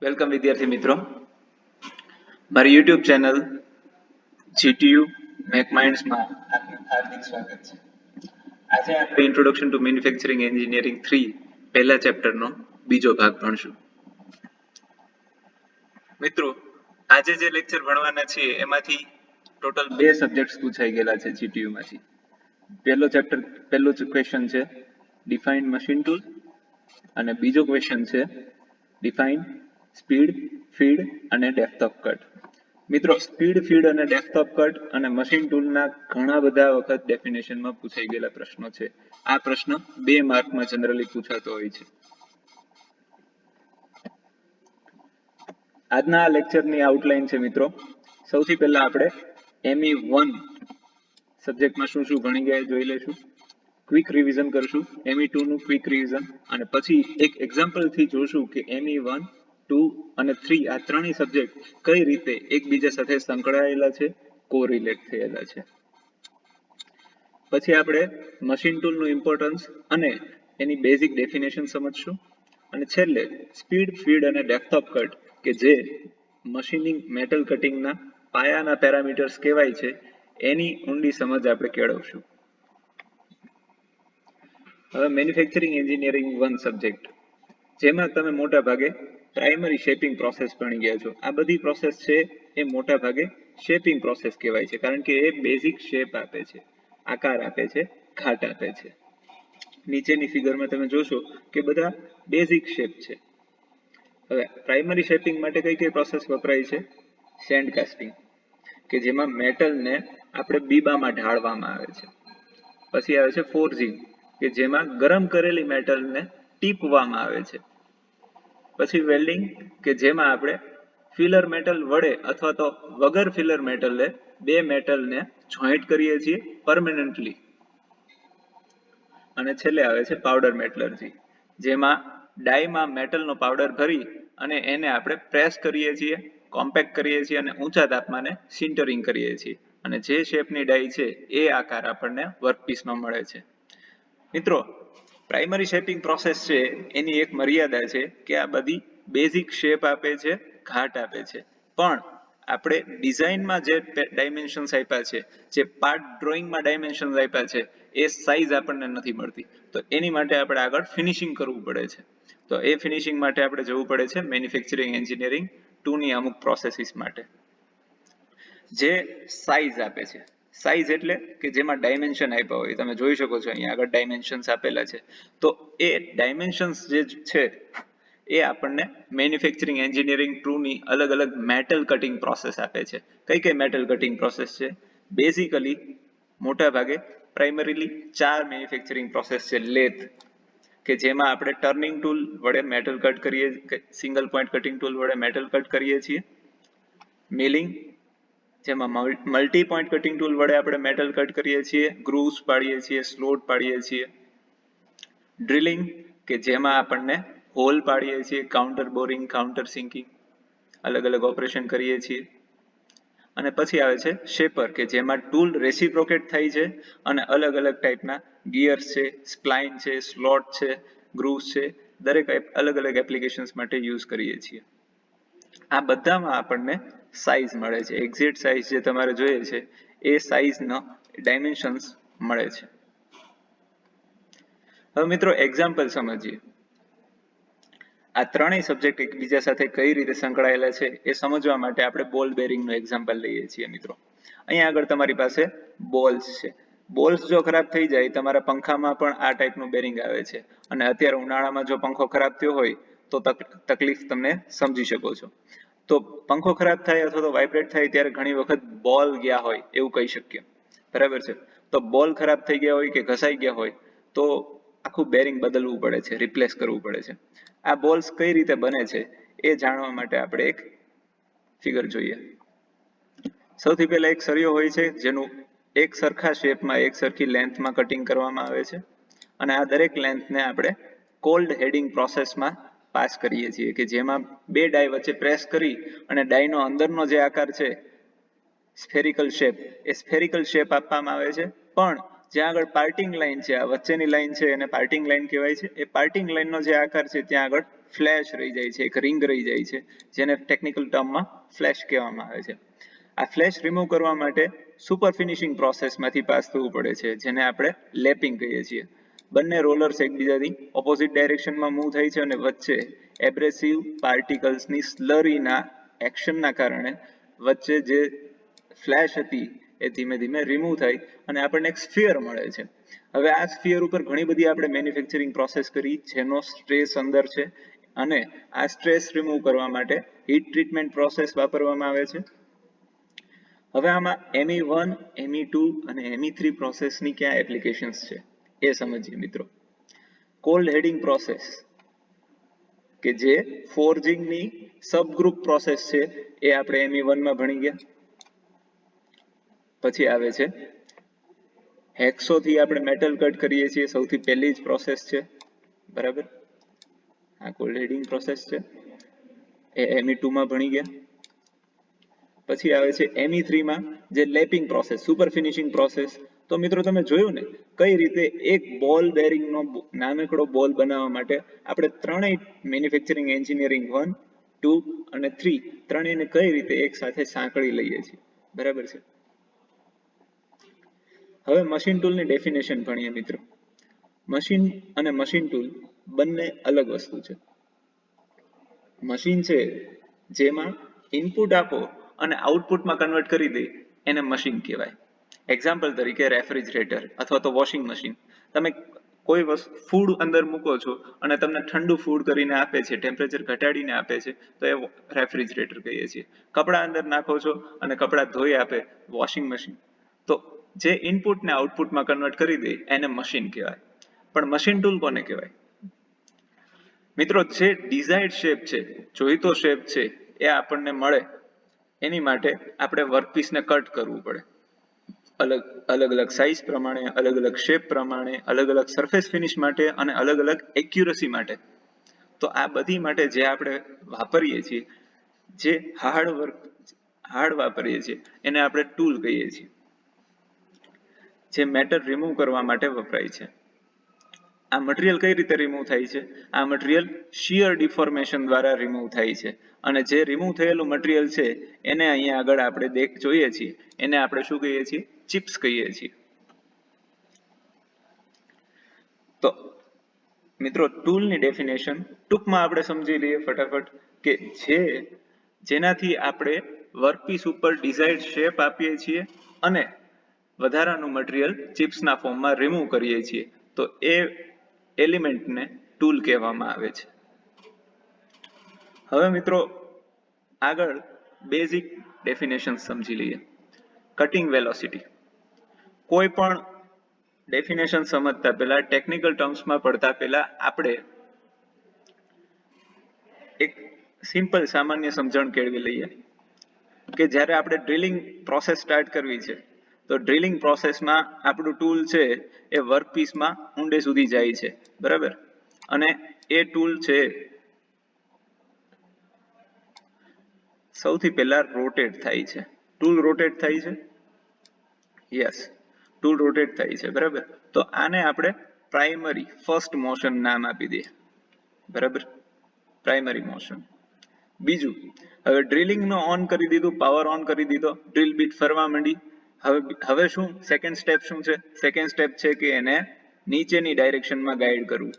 Welcome વિદ્યાર્થી મિત્રો, મારી યુટ્યુબ ચેનલ જીટીયુ મેક માઇન્ડ્સમાં આપનું હાર્દિક સ્વાગત છે. આજે આપણે ઇન્ટ્રોડક્શન ટુ મેન્યુફેક્ચરિંગ એન્જિનિયરિંગ 3 પહેલા ચેપ્ટરનો બીજો ભાગ ભણશું. મિત્રો, આજે જે લેક્ચર ભણવાના છીએ એમાંથી ટોટલ 2 સબ્જેક્ટ્સ પૂછાઈ ગયેલા છે જીટીયુ માંથી. પહેલો ક્વેશ્ચન છે ડિફાઇન્ડ મશીન ટૂલ અને બીજો ક્વેશ્ચન છે ડિફાઇન સ્પીડ, ફીડ અને ડેપ્થ ઓફ કટ. મિત્રો, સ્પીડ, ફીડ અને ડેપ્થ ઓફ કટ અને મશીન ટૂલના ઘણા બધા વખત ડેફિનેશનમાં પૂછાઈ ગયેલા પ્રશ્નો છે. આ પ્રશ્ન 2 માર્કમાં જનરલી પૂછાતો હોય છે. આજના આ લેક્ચરની આઉટલાઈન છે મિત્રો. સૌથી પહેલા આપણે ME1 સબ્જેક્ટમાં શું શું ભણી ગયા જોઈ લઈશું. ક્વિક રિવિઝન કરશું, ME2 નું ક્વિક રિવિઝન, અને પછી એક એક્ઝામ્પલ થી જોશું કે ME1, 2 અને 3 આ ત્રણેય સબ્જેક્ટ કઈ રીતે એકબીજા સાથે સંકળાયેલા છે, કોરિલેટ થયેલા છે. પછી આપણે મશીન ટૂલનું ઇમ્પોર્ટન્સ અને એની બેઝિક ડેફિનેશન સમજશું, અને છેલ્લે સ્પીડ, ફીડ અને ડેપ્થ ઓફ કટ કે જે મશીનિંગ મેટલ કટિંગના પાયાના પેરામીટર્સ કહેવાય છે એની ઊંડી સમજ આપણે કેળવશું. હવે મેન્યુફેક્ચરિંગ એન્જિનિયરિંગ 1 સબ્જેક્ટ, જેમાં તમે મોટા ભાગે પ્રાઇમરી શેપિંગ પ્રોસેસ ભણી ગયા છો. આ બધી પ્રોસેસ છે એ મોટા ભાગે શેપિંગ પ્રોસેસ કહેવાય છે, કારણ કે એ બેઝિક શેપ આપે છે, આકાર આપે છે, ઘાટ આપે છે. નીચેની ફિગરમાં તમે જોશો કે બધા બેઝિક શેપ છે. હવે પ્રાઇમરી શેપિંગ માટે કઈ કઈ પ્રોસેસ વપરાય છે? સેન્ડ કાસ્ટિંગ, કે જેમાં મેટલને આપણે બીબામાં ઢાળવામાં આવે છે. પછી આવે છે ફોર્જિંગ, કે જેમાં ગરમ કરેલી મેટલને ટીપવામાં આવે છે. પછી વેલ્ડિંગ, કે જેમાં આપણે ફિલર મેટલ વડે અથવા તો વગર ફિલર મેટલે બે મેટલને જોઈન્ટ કરીએ છીએ પરમેનન્ટલી. અને છેલ્લે આવે છે પાવડર મેટલર્જી, જેમાં ડાઈમાં મેટલનો પાવડર ભરી અને એને આપણે પ્રેસ કરીએ છીએ, કોમ્પેક્ટ કરીએ છીએ અને ઊંચા તાપમાને સિન્ટરિંગ કરીએ છીએ, અને જે શેપની ડાઈ છે એ આકાર આપણને વર્કપીસમાં મળે છે. મિત્રો, પ્રાઇમરી શેપિંગ પ્રોસેસ છે એની એક મર્યાદા છે કે આ બધી બેઝિક શેપ આપે છે, ઘાટ આપે છે, પણ આપણે ડિઝાઇનમાં જે ડાયમેન્શન્સ આપ્યા છે, જે પાર્ટ ડ્રોઈંગમાં ડાયમેન્શન્સ આપ્યા છે, એ સાઇઝ આપણને નથી મળતી. તો એની માટે આપણે આગળ ફિનિશિંગ કરવું પડે છે. તો એ ફિનિશિંગ માટે આપણે જવું પડે છે મેન્યુફેક્ચરિંગ એન્જિનિયરિંગ 2 ની અમુક પ્રોસેસીસ માટે, જે સાઇઝ આપે છે. સાઇઝ એટલે કે જેમાં ડાયમેન્શન આપ્યા હોય. તમે જોઈ શકો છો અહીંયા આગળ ડાયમેન્શન્સ આપેલા છે. તો એ ડાયમેન્શન્સ જે છે એ આપણને મેન્યુફેક્ચરિંગ એન્જિનિયરિંગ 2 ની અલગ અલગ મેટલ કટિંગ પ્રોસેસ આપે છે. કઈ કઈ મેટલ કટિંગ પ્રોસેસ છે? બેઝિકલી મોટા ભાગે પ્રાઇમરીલી 4 મેન્યુફેક્ચરિંગ પ્રોસેસ છે. લેથ, કે જેમાં આપણે ટર્નિંગ ટૂલ વડે મેટલ કટ કરીએ, સિંગલ પોઈન્ટ કટિંગ ટૂલ વડે મેટલ કટ કરીએ છીએ. મિલિંગ, જેમાં મલ્ટી પોઈન્ટ કટિંગ ટૂલ વડે આપણે મેટલ કટ કરીએ છીએ, ગ્રુવ્સ પાડીએ છીએ, સ્લોટ પાડીએ છીએ. ડ્રિલિંગ, કે જેમાં આપણને હોલ પાડીએ છીએ, કાઉન્ટર બોરિંગ, કાઉન્ટર સિંકિંગ, અલગ અલગ ઓપરેશન કરીએ છીએ. અને પછી આવે છે શેપર, કે જેમાં ટૂલ રેસિપ્રોકેટ થાય છે અને અલગ અલગ ટાઈપના ગિયર્સ છે, સ્પ્લાઇન છે, સ્લોટ છે, ગ્રુવ્સ છે, દરેક અલગ અલગ એપ્લિકેશન્સ માટે યુઝ કરીએ છીએ. આ બધામાં આપણને સાઇઝ મળે છે. એક્ઝેક્ટ સાઇઝ જે તમારે જોઈએ છે એ સાઇઝનો ડાયમેન્શન્સ મળે છે. હવે મિત્રો, એક્ઝામ્પલ સમજીએ. આ ત્રણેય સબ્જેક્ટ એકબીજા સાથે કઈ રીતે સંકળાયેલા છે એ સમજવા માટે આપણે બોલ બેરિંગનું એક્ઝામ્પલ લઈએ છીએ મિત્રો. અહીંયા આગળ તમારી પાસે બોલ્સ છે. બોલ્સ જો ખરાબ થઈ જાય, તમારા પંખામાં પણ આ ટાઈપનું બેરિંગ આવે છે, અને અત્યારે ઉનાળામાં જો પંખો ખરાબ થયો હોય તો તકલીફ તમને સમજી શકો છો. તો પંખો ખરાબ થાય અથવા તો વાઇબ્રેટ થાય ત્યારે ઘણી વખત બોલ ગયા હોય એવું કહી શકીએ, બરાબર છે. તો બોલ ખરાબ થઈ ગયા હોય કે ઘસાઈ ગયા હોય તો આખું બેરિંગ બદલવું પડે છે, રિપ્લેસ કરવું પડે છે. આ બોલ્સ કઈ રીતે બને છે એ જાણવા માટે આપણે એક ફિગર જોઈએ. સૌથી પહેલા એક સળિયો હોય છે જેનું એક સરખા શેપમાં, એક સરખી લેન્થમાં કટિંગ કરવામાં આવે છે, અને આ દરેક લેન્થને આપણે કોલ્ડ હેડિંગ પ્રોસેસમાં પાસ કરીએ છીએ, કે જેમાં બે ડાય વચ્ચે પ્રેસ કરી અને ડાયનો અંદરનો જે આકાર છે સ્ફેરિકલ શેપ, એ સ્ફેરિકલ શેપ આપવામાં આવે છે. પણ જ્યાં આગળ પાર્ટિંગ લાઈન છે, આ વચ્ચેની લાઈન છે એને પાર્ટિંગ લાઈન કહેવાય છે. એ પાર્ટિંગ લાઈનનો જે આકાર છે ત્યાં આગળ ફ્લેશ રહી જાય છે, એક રિંગ રહી જાય છે, જેને ટેકનિકલ ટર્મમાં ફ્લેશ કહેવામાં આવે છે. આ ફ્લેશ રિમૂવ કરવા માટે સુપર ફિનિશિંગ પ્રોસેસમાંથી પાસ થવું પડે છે, જેને આપણે લેપિંગ કહીએ છીએ. બંને રોલર્સ એકબીજાથી ઓપોઝિટ ડાયરેક્શનમાં મૂવ થાય છે અને વચ્ચે એબ્રેસિવ પાર્ટિકલ્સની સ્લરીના એક્શનના કારણે વચ્ચે જે ફ્લેશ હતી એ ધીમે ધીમે રિમૂવ થાય અને આપણને એક સ્ફિયર મળે છે. હવે આ સ્ફિયર ઉપર ઘણી બધી આપણે મેન્યુફેક્ચરિંગ પ્રોસેસ કરી, જેનો સ્ટ્રેસ અંદર છે, અને આ સ્ટ્રેસ રિમૂવ કરવા માટે હીટ ટ્રીટમેન્ટ પ્રોસેસ વાપરવામાં આવે છે. હવે આમાં Me1, Me2 અને Me3 પ્રોસેસની ક્યાં એપ્લિકેશન્સ છે એ સમજીએ મિત્રો. કોલ્ડ હેડિંગ પ્રોસેસ કે જે ફોર્જિંગની સબગ્રુપ પ્રોસેસ છે એ આપણે Me1 માં ભણી ગયા. પછી આવે છે હેક્સોથી આપણે મેટલ કટ કરીએ છીએ, સૌથી પહેલી જ પ્રોસેસ છે, બરાબર. આ કોલ્ડ હેડિંગ પ્રોસેસ છે, એ Me2 માં ભણી ગયા. પછી આવે છે Me3 માં જે lapping process, super finishing process. તો મિત્રો તમે જોયું ને કઈ રીતે એક બોલ બેરિંગનો નાનકડો બોલ બનાવવા માટે આપણે ત્રણેય મેન્યુફેક્ચરિંગ એન્જિનિયરિંગ 1, 2 અને 3 ત્રણેયને કઈ રીતે એક સાથે સાંકળી લઈએ છીએ, બરાબર છે. હવે મશીન ટૂલની ડેફિનેશન ભણીએ મિત્રો. મશીન અને મશીન ટૂલ બંને અલગ વસ્તુ છે. મશીન છે જેમાં ઇનપુટ આપો અને આઉટપુટમાં કન્વર્ટ કરી દે એને મશીન કહેવાય. એક્ઝામ્પલ તરીકે રેફ્રિજરેટર અથવા તો વોશિંગ મશીન. તમે કોઈ વસ્તુ ફૂડ અંદર મૂકો છો અને તમને ઠંડુ ફૂડ કરીને આપે છે, ટેમ્પરેચર ઘટાડીને આપે છે, તો એ રેફ્રિજરેટર કહીએ છીએ. કપડાં અંદર નાખો છો અને કપડાં ધોઈ આપે, વોશિંગ મશીન. તો જે ઇનપુટને આઉટપુટમાં કન્વર્ટ કરી દે એને મશીન કહેવાય. પણ મશીન ટૂલ કોને કહેવાય મિત્રો? જે ડિઝાયર્ડ શેપ છે, જોઈતો શેપ છે એ આપણને મળે એની માટે આપણે વર્કપીસને કટ કરવું પડે, અલગ અલગ સાઇઝ પ્રમાણે, અલગ અલગ શેપ પ્રમાણે, અલગ અલગ સરફેસ ફિનિશ માટે અને અલગ અલગ એક્યુરસી માટે. તો આ બધી માટે જે આપણે વાપરીએ છીએ, જે હાર્ડ વાપરીએ છીએ એને આપણે ટૂલ કહીએ છીએ, જે મેટર રિમૂવ કરવા માટે વપરાય છે. આ મટીરિયલ કઈ રીતે રિમૂવ થાય છે? આ મટીરિયલ શિયર ડિફોર્મેશન દ્વારા રિમૂવ થાય છે. અને જે રિમૂવ થયેલું મટીરિયલ છે એને અહીંયા આગળ આપણે જોઈએ છીએ, એને આપણે શું કહીએ છીએ? ચિપ્સ કહીએ છીએ. તો મિત્રો ટૂલની ડેફિનેશન ટૂંકમાં આપણે સમજી લઈએ ફટાફટ, કે જેનાથી આપણે વર્કપીસ ઉપર ડિઝાયર્ડ શેપ આપીએ છીએ અને વધારાનું મટીરિયલ ચિપ્સના ફોર્મમાં રિમૂવ કરીએ છીએ, તો એ એલિમેન્ટને ટૂલ કહેવામાં આવે છે. હવે મિત્રો આગળ બેઝિક ડેફિનેશન સમજી લઈએ. Cutting velocity. કોઈ પણ ડેફિનેશન સમજતા પહેલા, ટેકનિકલ ટર્મ્સમાં પડતા પહેલા આપણે એક સિમ્પલ સામાન્ય સમજણ કેળવી લઈએ કે જ્યારે આપણે ડ્રિલિંગ પ્રોસેસ સ્ટાર્ટ કરવી છે, તો ડ્રિલિંગ પ્રોસેસમાં આપણું ટૂલ છે એ વર્કપીસમાં ઊંડે સુધી જાય છે, બરાબર. અને એ ટૂલ છે સૌથી પહેલા રોટેટ થાય છે. ટૂલ રોટેટ થાય છે, યસ, ટૂલ રોટેટ થાય છે, બરાબર. તો આને આપણે પ્રાઇમરી ફર્સ્ટ મોશન નામ આપી દઈએ, બરાબર, પ્રાઇમરી મોશન. બીજું, હવે ડ્રિલિંગનો ઓન કરી દીધું, પાવર ઓન કરી દીધો, ડ્રિલ બીટ ફરવા માંડી. હવે શું સેકન્ડ સ્ટેપ શું છે? સેકન્ડ સ્ટેપ છે કે એને નીચેની ડાયરેક્શનમાં ગાઈડ કરવું,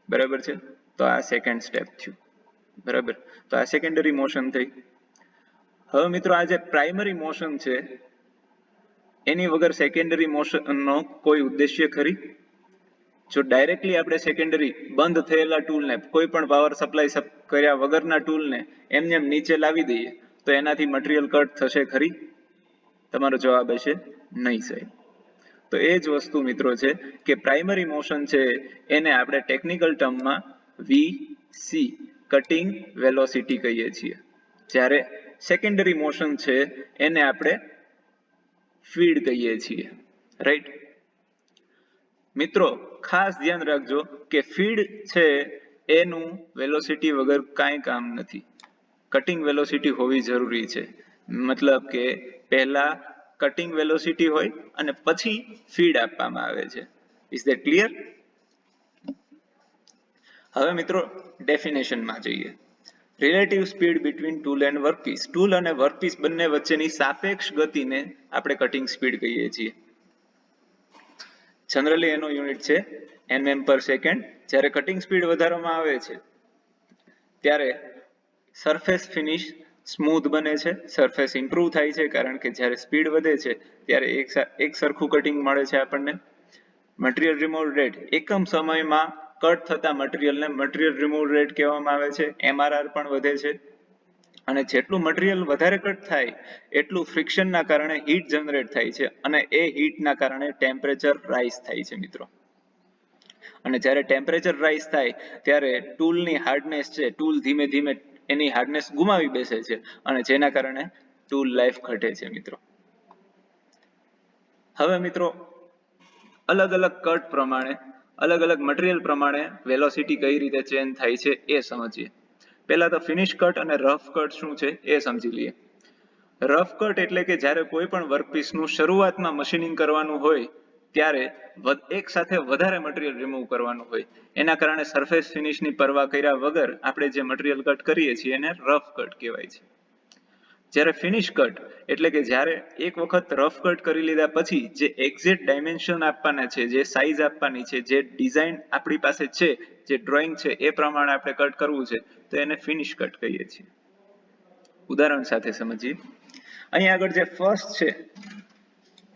બરાબર છે. તો આ સેકન્ડ સ્ટેપ થયું, બરાબર. તો આ સેકન્ડરી મોશન થઈ. હવે મિત્રો આ જે પ્રાઇમરી મોશન છે એની વગર સેકન્ડરી મોશનનો કોઈ ઉદ્દેશ્ય ખરી? જો ડાયરેક્ટલી આપણે સેકન્ડરી બંધ થયેલા ટૂલને, કોઈ પણ પાવર સપ્લાય કર્યા વગરના ટૂલને એમને એમ નીચે લાવી દઈએ તો એનાથી મટીરિયલ કટ થશે ખરી? તમારો જવાબ હશે નહીં સાહેબ. તો એ જ વસ્તુ મિત્રો છે કે પ્રાઇમરી મોશન છે એને આપણે ટેકનિકલ ટર્મમાં VC, કટિંગ વેલોસિટી કહીએ છીએ. જ્યારે સેકન્ડરી મોશન છે એને આપણે ફીડ કહીએ છીએ, રાઈટ. મિત્રો ખાસ ધ્યાન રાખજો કે ફીડ છે એનું વેલોસિટી વગર કાંઈ કામ નથી. કટિંગ વેલોસિટી હોવી જરૂરી છે. મતલબ કે પહેલા કટિંગ વેલોસિટી હોય અને પછી ફીડ આપવામાં આવે છે. Is that clear? હવે મિત્રો ડેફિનેશનમાં જઈએ. Relative speed between tool and workpiece. Tool અને વર્કપીસ બંને વચ્ચેની સાપેક્ષ ગતિને આપણે કટિંગ સ્પીડ કહીએ છીએ. જનરલી એનો યુનિટ છે mm પર સેકન્ડ. જ્યારે કટિંગ સ્પીડ વધારવામાં આવે છે ત્યારે સરફેસ ફિનિશ સ્મૂથ બને છે, સરફેસ ઇમ્પ્રૂવ થાય છે, કારણ કે જ્યારે સ્પીડ વધે છે ત્યારે એક સરખું કટિંગ મળે છે આપણને. મટીરિયલ રિમૂવલ રેટ, એકમ સમયમાં કટ થતા મટીરિયલને મટીરિયલ રિમૂવલ રેટ કહેવામાં આવે છે. MRR પણ વધે છે અને જેટલું મટીરિયલ વધારે કટ થાય એટલું ફ્રિક્શનના કારણે હીટ જનરેટ થાય છે અને એ હીટના કારણે ટેમ્પરેચર રાઇઝ થાય છે મિત્રો. અને જ્યારે ટેમ્પરેચર રાઇઝ થાય ત્યારે ટૂલની હાર્ડનેસ છે, ટૂલ ધીમે ધીમે એની હાર્ડનેસ ગુમાવી બેસે છે અને જેના કારણે ટૂલ લાઈફ ઘટે છે મિત્રો. હવે મિત્રો અલગ અલગ કટ પ્રમાણે, અલગ અલગ મટીરિયલ પ્રમાણે વેલોસિટી કઈ રીતે ચેન્જ થાય છે એ સમજીએ. પહેલા તો ફિનિશ કટ અને રફ કટ શું છે એ સમજી લઈએ. રફ કટ એટલે કે જ્યારે કોઈ પણ વર્કપીસનું શરૂઆતમાં મશીનિંગ કરવાનું હોય ત્યારે એક સાથે વધારે મટીરિયલ રિમૂવ કરવાનું હોય, એના કારણે સરફેસ ફિનિશની પરવા કર્યા વગર આપણે જે મટીરિયલ કટ કરીએ છીએ એને રફ કટ કહેવાય છે. જ્યારે ફિનિશ કટ એટલે કે જ્યારે એક વખત રફ કટ કરી લીધા પછી જે એક્ઝેક્ટ ડાયમેન્શન આપવાના છે, જે સાઇઝ આપવાની છે, જે ડિઝાઇન આપણી પાસે છે, જે ડ્રોઈંગ છે એ પ્રમાણે આપણે કટ કરવું છે તો એને ફિનિશ કટ કહીએ છીએ. ઉદાહરણ સાથે સમજીએ. અહીં આગળ જે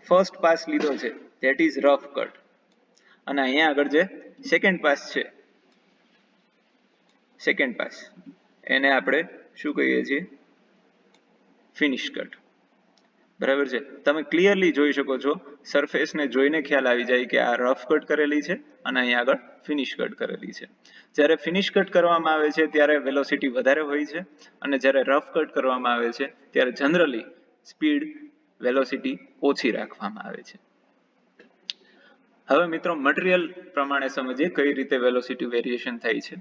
ફર્સ્ટ પાસ લીધો છે ધેટ ઇઝ રફ કટ અને અહીંયા આગળ જે સેકન્ડ પાસ એને આપણે શું કહીએ છીએ? Finish cut. બરાબર છે. તમે ક્લિયરલી જોઈ શકો છો, સરફેસને જોઈને ખ્યાલ આવી જાય કે આ રફ કટ કરેલી છે અને અહીંયા આગળ ફિનિશ કટ કરેલી છે. જ્યારે ફિનિશ કટ કરવામાં આવે છે ત્યારે વેલોસિટી વધારે હોય છે અને જ્યારે રફ કટ કરવામાં આવે છે ત્યારે જનરલી સ્પીડ વેલોસિટી ઓછી રાખવામાં આવે છે. હવે મિત્રો મટીરિયલ પ્રમાણે સમજીએ કઈ રીતે વેલોસિટી વેરિએશન થાય છે.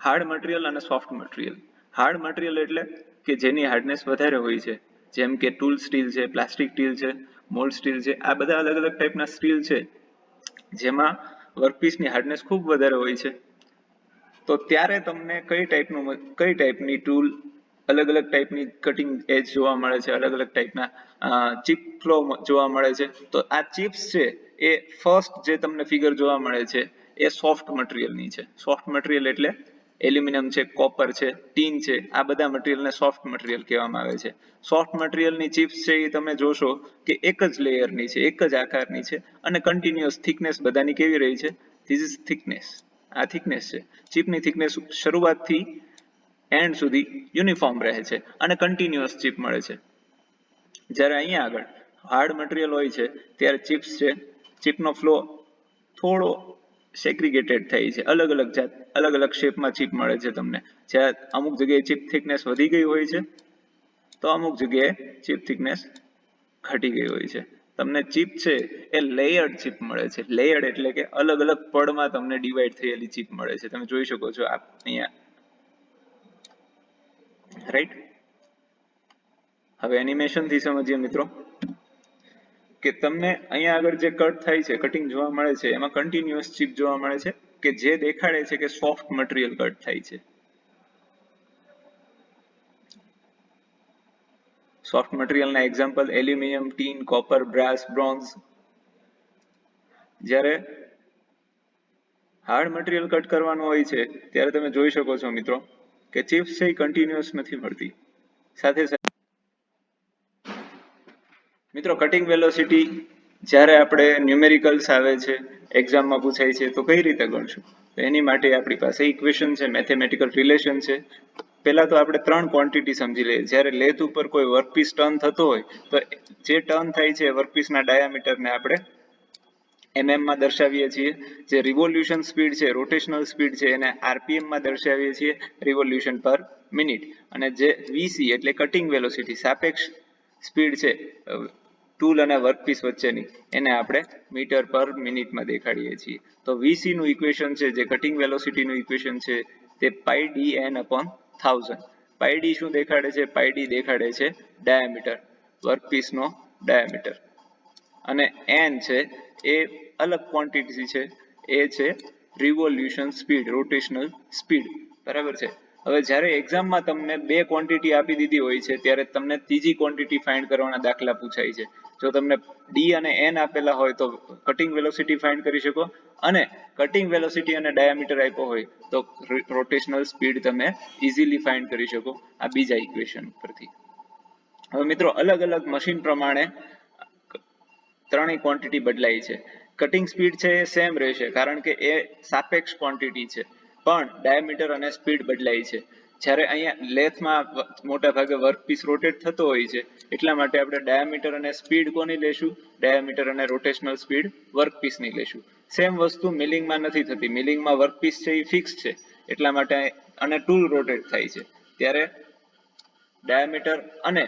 હાર્ડ મટીરિયલ અને સોફ્ટ મટીરિયલ. હાર્ડ મટીરિયલ એટલે કે જેની હાર્ડનેસ વધારે હોય છે, જેમ કે ટૂલ સ્ટીલ છે, પ્લાસ્ટિક સ્ટીલ છે, મોલ્ડ સ્ટીલ છે, આ બધા અલગ અલગ ટાઈપના સ્ટીલ છે જેમાં વર્કપીસની હાર્ડનેસ ખૂબ વધારે હોય છે. તો ત્યારે તમને કઈ ટાઈપની ટૂલ, અલગ અલગ ટાઈપની કટિંગ એજ જોવા મળે છે, અલગ અલગ ટાઈપના ચિપ ફ્લો જોવા મળે છે. તો આ ચિપ્સ છે એ ફર્સ્ટ જે તમને ફિગર જોવા મળે છે એ સોફ્ટ મટીરિયલની છે. સોફ્ટ મટીરિયલ એટલે એલ્યુમિનિયમ છે, કોપર છે, ટીન છે, આ બધા મટીરિયલને સોફ્ટ મટીરિયલ કહેવામાં આવે છે. સોફ્ટ મટીરિયલની ચિપ્સ છે એ તમે જોશો કે એક જ લેયરની છે, એક જ આકારની છે અને કન્ટિન્યુઅસ થિકનેસ બધાની કેવી રહી છે? This is thickness. આ થિકનેસ છે. ચિપની થિકનેસ શરૂઆતથી એન્ડ સુધી યુનિફોર્મ રહે છે અને કન્ટિન્યુઅસ ચિપ મળે છે. જ્યારે અહીંયા આગળ હાર્ડ મટીરિયલ હોય છે ત્યારે ચિપ્સ છે, ચિપનો ફ્લો થોડો સેગ્રીગેટેડ થાય છે, અલગ અલગ શેપમાં ચિપ મળે છે તમને. જ્યાં અમુક જગ્યાએ ચિપ થિકનેસ વધી ગઈ હોય છે તો અમુક જગ્યાએ ચિપ થિકનેસ ઘટી ગઈ હોય છે. તમને ચિપ છે એ લેયર્ડ ચિપ મળે છે. લેયર્ડ એટલે કે અલગ અલગ પડમાં તમને ડિવાઈડ થયેલી ચિપ મળે છે. તમે જોઈ શકો છો અહીંયા, રાઈટ? હવે એનિમેશન થી સમજીએ મિત્રો કે તમને અહીંયા આગળ જે કટ થાય છે, કટિંગ જોવા મળે છે, એમાં કન્ટિન્યુઅસ ચિપ જોવા મળે છે કે જે દેખાડે છે કે સોફ્ટ મટીરિયલ કટ થાય છે. સોફ્ટ મટીરિયલના example aluminium, tin, copper, brass, bronze. જ્યારે હાર્ડ મટીરિયલ કટ કરવાનું હોય છે ત્યારે તમે જોઈ શકો છો મિત્રો કે ચિપ્સ છે એ કન્ટિન્યુઅસ નથી મળતી. સાથે મિત્રો કટિંગ વેલોસિટી જ્યારે આપણે ન્યુમેરિકલ્સ આવે છે, એક્ઝામમાં પૂછાય છે તો કઈ રીતે ગણશું? તો એની માટે આપણી પાસે ઇક્વેશન છે, મેથેમેટિકલ રિલેશન છે. પહેલા તો આપણે 3 ક્વોન્ટિટી સમજી લઈએ. જ્યારે લેથ ઉપર કોઈ વર્કપીસ ટર્ન થતો હોય તો જે ટર્ન થાય છે વર્કપીસના ડાયામીટરને આપણે mm માં દર્શાવીએ છીએ. જે રિવોલ્યુશન સ્પીડ છે, રોટેશનલ સ્પીડ છે, એને RPM માં દર્શાવીએ છીએ, રિવોલ્યુશન પર મિનિટ. અને જે VC એટલે કટિંગ વેલોસિટી, સાપેક્ષ સ્પીડ છે ટૂલ અને વર્કપીસ વચ્ચેની, એને આપણે મીટર પર મિનિટમાં દેખાડીએ છીએ. તો VC નું ઇક્વેશન છે, જે કટિંગ વેલોસિટીનું ઇક્વેશન છે, તે πdN/1000. πd શું દેખાડે છે? πd દેખાડે છે ડાયામીટર, વર્કપીસનો ડાયામીટર, અને n છે એ અલગ ક્વોન્ટિટી છે, એ છે રિવોલ્યુશન સ્પીડ, રોટેશનલ સ્પીડ, બરાબર છે. હવે જ્યારે એક્ઝામમાં તમને બે ક્વોન્ટિટી આપી દીધી હોય છે ત્યારે તમને ત્રીજી ક્વોન્ટિટી ફાઇન્ડ કરવાના દાખલા પૂછાય છે. જો તમને ડી અને એન આપેલા હોય તો કટિંગ વેલોસિટી ફાઇન્ડ કરી શકો, અને કટિંગ વેલોસિટી અને ડાયામીટર આપ્યો હોય તો રોટેશનલ સ્પીડ તમે ઇઝીલી ફાઇન્ડ કરી શકો આ બીજા ઇક્વેશન પરથી. હવે મિત્રો અલગ અલગ મશીન પ્રમાણે ત્રણેય ક્વોન્ટિટી બદલાય છે. કટિંગ સ્પીડ છે એ સેમ રહેશે કારણ કે એ સાપેક્ષ ક્વોન્ટિટી છે, પણ ડાયામીટર અને સ્પીડ બદલાય છે. જ્યારે અહીંયા લેથમાં મોટા ભાગે વર્કપીસ રોટેટ થતો હોય છે એટલા માટે આપણે ડાયામીટર અને સ્પીડ કોની લેશું? ડાયામીટર અને રોટેશનલ સ્પીડ વર્કપીસની લેશું. સેમ વસ્તુ મિલિંગમાં નથી થતી. મિલિંગમાં વર્કપીસ છે એ ફિક્સ છે એટલા માટે, અને ટૂલ રોટેટ થાય છે ત્યારે ડાયામીટર અને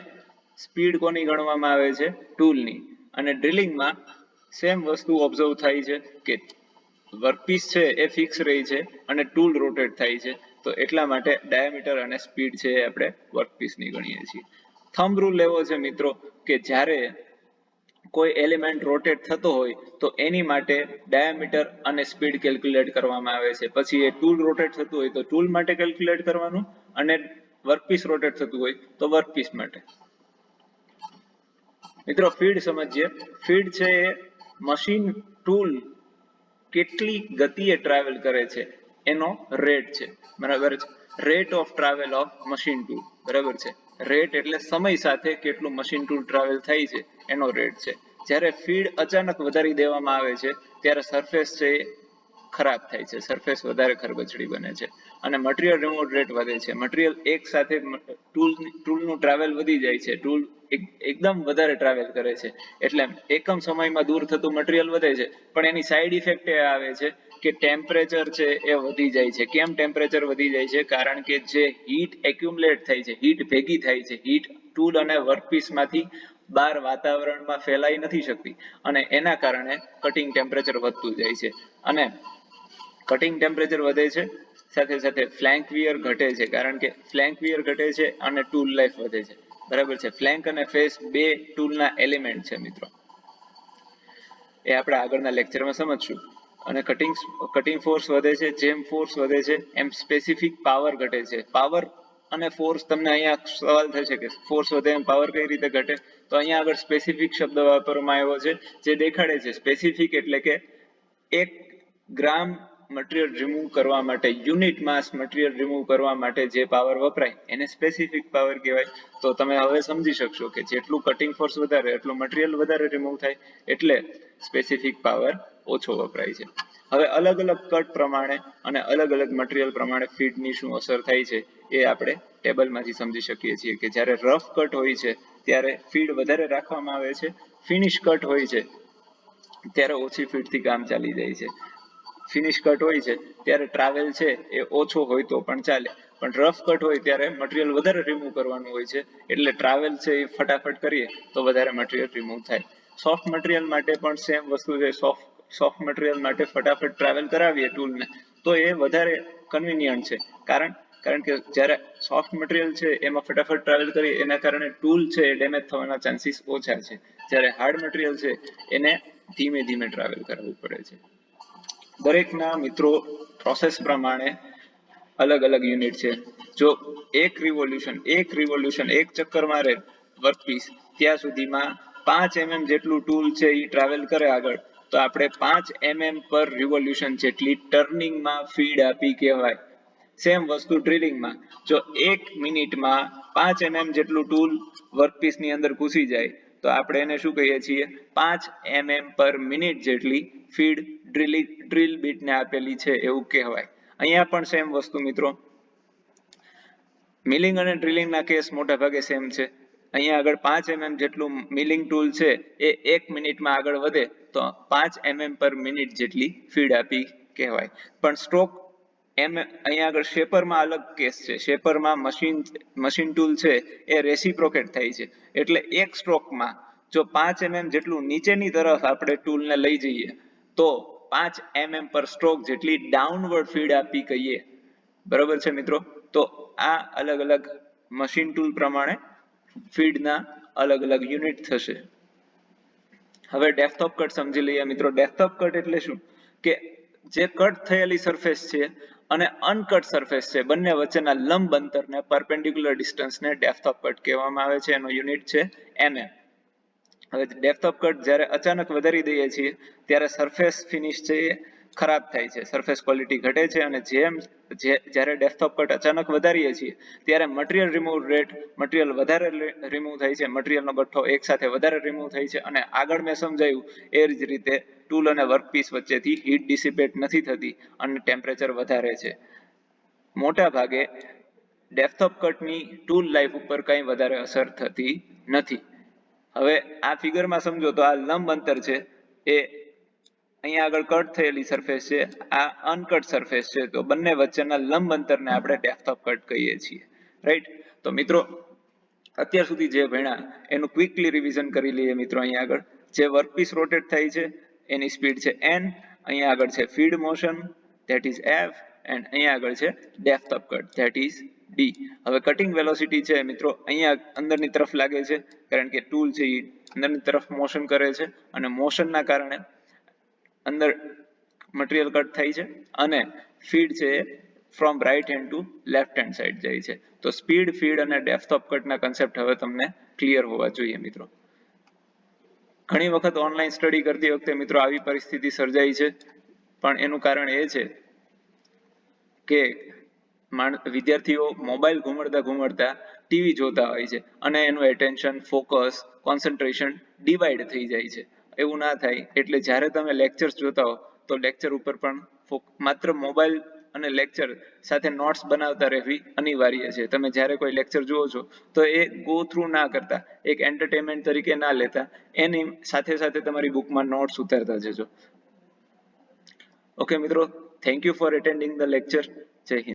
સ્પીડ કોની ગણવામાં આવે છે? ટૂલની. અને ડ્રિલિંગમાં સેમ વસ્તુ ઓબ્ઝર્વ થાય છે કે વર્કપીસ છે એ ફિક્સ રહી છે અને ટૂલ રોટેટ થાય છે, તો એટલા માટે ડાયામીટર અને સ્પીડ છે એ આપણે વર્કપીસની ગણીએ છીએ. થંબ રૂલ એવો છે મિત્રો કે જ્યારે કોઈ એલિમેન્ટ રોટેટ થતો હોય તો એની માટે ડાયામીટર અને સ્પીડ કેલ્ક્યુલેટ કરવામાં આવે છે. પછી એ ટૂલ રોટેટ થતું હોય તો ટૂલ માટે કેલ્ક્યુલેટ કરવાનું, અને વર્કપીસ રોટેટ થતું હોય તો વર્કપીસ માટે. મિત્રો ફીડ સમજીએ. ફીડ છે એ મશીન ટૂલ કેટલી ગતિએ ટ્રાવેલ કરે છે એનો રેટ છે, બરાબર છે. Rate of travel of machine tool, બરાબર છે. રેટ એટલે સમય સાથે કેટલું મશીન ટૂલ ટ્રાવેલ થાય છે એનો રેટ છે. જ્યારે ફીડ અચાનક વધારી દેવામાં આવે છે ત્યારે સરફેસ છે એ ખરાબ થાય છે, સરફેસ વધારે ખરબચડી બને છે અને મટીરિયલ રિમૂવ રેટ વધે છે. મટીરિયલ એક સાથે ટૂલનું ટ્રાવેલ વધી જાય છે, ટૂલ એકદમ વધારે ટ્રાવેલ કરે છે એટલે એકમ સમયમાં દૂર થતું મટીરિયલ વધે છે, પણ એની સાઈડ ઇફેક્ટ એ આવે છે કે ટેમ્પરેચર છે એ વધી જાય છે. કેમ ટેમ્પરેચર વધી જાય છે? કારણ કે જે હીટ એક્યુમ્યુલેટ થાય છે, હીટ ભેગી થાય છે, હીટ ટૂલ અને વર્કપીસમાંથી બહાર વાતાવરણમાં ફેલાઈ નથી શકતી અને એના કારણે કટિંગ ટેમ્પરેચર વધતું જાય છે. અને કટિંગ ટેમ્પરેચર વધે છે સાથે સાથે ફ્લેંક વિયર ઘટે છે, કારણ કે ફ્લેંક વિયર ઘટે છે અને ટૂલ લાઈફ વધે છે, બરાબર છે. ફ્લેંક અને ફેસ બે ટૂલના એલિમેન્ટ છે મિત્રો, એ આપણે આગળના લેક્ચરમાં સમજશું. અને કટિંગ ફોર્સ વધે છે, જેમ ફોર્સ વધે છે એમ સ્પેસિફિક પાવર ઘટે છે. પાવર અને ફોર્સ, તમને અહીંયા સવાલ થશે કે ફોર્સ વધે એમ પાવર કઈ રીતે ઘટે? તો અહીંયા આગળ સ્પેસિફિક શબ્દ વાપરવામાં આવ્યો છે જે દેખાડે છે. સ્પેસિફિક એટલે કે 1 ગ્રામ મટીરિયલ રિમૂવ કરવા માટે, યુનિટ માસ મટીરિયલ રિમૂવ કરવા માટે જે પાવર વપરાય એને સ્પેસિફિક પાવર કહેવાય. તો તમે હવે સમજી શકશો કે જેટલું કટિંગ ફોર્સ વધારે એટલું મટીરિયલ વધારે રિમૂવ થાય, એટલે સ્પેસિફિક પાવર ઓછો વપરાય છે. હવે અલગ અલગ કટ પ્રમાણે અને અલગ અલગ મટીરિયલ પ્રમાણે ફીડની શું અસર થાય છે એ આપણે ટેબલમાંથી સમજી શકીએ છીએ કે જ્યારે રફ કટ હોય છે ત્યારે ફીડ વધારે રાખવામાં આવે છે, ફિનિશ કટ હોય છે ત્યારે ઓછી ફીડથી કામ ચાલી જાય છે. ફિનિશ કટ હોય છે ત્યારે ટ્રાવેલ છે એ ઓછો હોય તો પણ ચાલે, પણ રફ કટ હોય ત્યારે મટીરિયલ વધારે રિમૂવ કરવાનું હોય છે એટલે ટ્રાવેલ છે એ ફટાફટ કરીએ તો વધારે મટીરિયલ રિમૂવ થાય. સોફ્ટ મટીરિયલ માટે પણ સેમ વસ્તુ છે. સોફ્ટ મટીરિયલ માટે ફટાફટ ટ્રાવેલ કરાવીએ ટૂલને તો એ વધારે કન્વિનિયન્ટ છે, કારણ કે જ્યારે સોફ્ટ મટીરિયલ છે એમાં ફટાફટ ટ્રાવેલ કરીએ એના કારણે ટૂલ છે એ ડેમેજ થવાના ચાન્સીસ ઓછા છે. જ્યારે હાર્ડ મટીરિયલ છે એને ધીમે ધીમે ટ્રાવેલ કરવું પડે છે. દરેકના મિત્રો પ્રોસેસ પ્રમાણે અલગ અલગ યુનિટ છે. જો એક રિવોલ્યુશન એક ચક્કર મારે વર્કપીસ ત્યાં સુધીમાં 5 mm જેટલું ટૂલ છે એ ટ્રાવેલ કરે આગળ, તો આપણે 5 mm પર રિવોલ્યુશન જેટલી ટર્નિંગમાં ફીડ આપી કહેવાય. સેમ વસ્તુ ડ્રિલિંગમાં, જો 1 મિનિટમાં 5 mm જેટલું ટૂલ વર્કપીસની અંદર ઘૂસી જાય તો આપણે એને શું કહીએ છીએ? 5 mm પર મિનિટ જેટલી ફીડ ડ્રિલ બીટને આપેલી છે એવું કહેવાય. અહીંયા પણ સેમ વસ્તુ મિત્રો, મિલિંગ અને ડ્રિલિંગના કેસ મોટા ભાગે સેમ છે. અહીંયા આગળ 5 mm જેટલું મિલિંગ ટૂલ છે એ 1 મિનિટમાં આગળ વધે તો 5 mm પર મિનિટ જેટલી ફીડ આપી કહેવાય. પણ સ્ટ્રોક અહીંયા આગળ શેપરમાં અલગ કેસ છે. શેપરમાં મશીન ટૂલ છે એ રેસિપ્રોકેટ થાય છે, એટલે એક સ્ટ્રોકમાં જો 5 mm જેટલું નીચેની તરફ આપણે ટૂલને લઈ જઈએ તો 5 mm પર સ્ટ્રોક જેટલી ડાઉનવર્ડ ફીડ આપી કહીએ, બરોબર છે મિત્રો. તો આ અલગ અલગ મશીન ટૂલ પ્રમાણે ફીડના અલગ અલગ યુનિટ થશે. હવે ડેપ્થ ઓફ કટ સમજી લઈએ મિત્રો. ડેપ્થ ઓફ કટ એટલે શું કે જે કટ થયેલી સરફેસ છે અને અનકટ સરફેસ છે બંને વચ્ચેના લંબ અંતરને પરપેન્ડિક્યુલર ડિસ્ટન્સને ડેપ્થ ઓફ કટ કહેવામાં આવે છે. એનો યુનિટ છે mm. હવે ડેપ્થ ઓફ કટ જ્યારે અચાનક વધારી દઈએ છીએ ત્યારે સરફેસ ફિનિશ છે એ ખરાબ થાય છે, સરફેસ ક્વોલિટી ઘટે છે. અને જ્યારે ડેપ્થ ઓફ કટ અચાનક વધારીએ છીએ ત્યારે મટીરિયલ રિમૂવ રેટ, મટીરિયલ વધારે રિમૂવ થાય છે, મટીરિયલનો ગઠ્ઠો એક સાથે વધારે રિમૂવ થાય છે. અને આગળ મેં સમજાયું એ જ રીતે ટૂલ અને વર્કપીસ વચ્ચેથી હીટ ડિસિપેટ નથી થતી અને ટેમ્પરેચર વધારે છે. મોટા ભાગે depth of Katni tool life ઉપર કંઈ વધારે અસર થતી નથી. હવે આ ફિગરમાં સમજો તો આ લંબ અંતર છે એ અહીંયા આગળ કટ થયેલી સરફેસ છે, આ અનકટ સરફેસ છે, તો બંને વચ્ચેના લંબ અંતરને આપણે ડેપ્થ ઓફ કટ કહીએ છીએ. રાઈટ. તો મિત્રો અત્યાર સુધી જે ભણ્યા એનું ક્વિકલી રિવિઝન કરી લઈએ મિત્રો. અહીંયા આગળ જે વર્કપીસ રોટેટ થાય છે એની સ્પીડ છે n, અહીંયા આગળ છે feed motion that is f, and અહીંયા આગળ છે depth of cut that is d. હવે કટિંગ વેલોસિટી છે મિત્રો અહીંયા અંદરની તરફ લાગે છે કારણ કે ટૂલ છે એ અંદરની તરફ મોશન કરે છે અને મોશનના કારણે અંદર મટીરિયલ કટ થાય છે અને ફીડ છે from right hand to left hand side જાય છે. તો સ્પીડ, ફીડ અને ડેપ્થ ઓફ કટના કન્સેપ્ટ હવે તમને ક્લિયર હોવા જોઈએ મિત્રો. ઘણી વખત ઓનલાઈન સ્ટડી કરતી વખતે મિત્રો આવી પરિસ્થિતિ સર્જાઈ છે, પણ એનું કારણ એ છે કે વિદ્યાર્થીઓ મોબાઈલ ઘુમાડતા ટીવી જોતા હોય છે અને એનું એટેન્શન, ફોકસ, કોન્સન્ટ્રેશન ડિવાઈડ થઈ જાય છે. એવું ના થાય એટલે જ્યારે તમે લેક્ચર્સ જોતા હો તો લેક્ચર ઉપર પણ માત્ર મોબાઈલ અને લેક્ચર સાથે નોટ્સ બનાવતા રહેવી અનિવાર્ય છે. તમે જ્યારે કોઈ લેક્ચર જુઓ છો તો એ ગો થ્રુ ના કરતા, એક એન્ટરટેનમેન્ટ તરીકે ના લેતા, એની સાથે સાથે તમારી બુકમાં નોટ્સ ઉતારતા જજો. ઓકે મિત્રો, thank you for એટેન્ડિંગ the lecture. જય હિન્દ.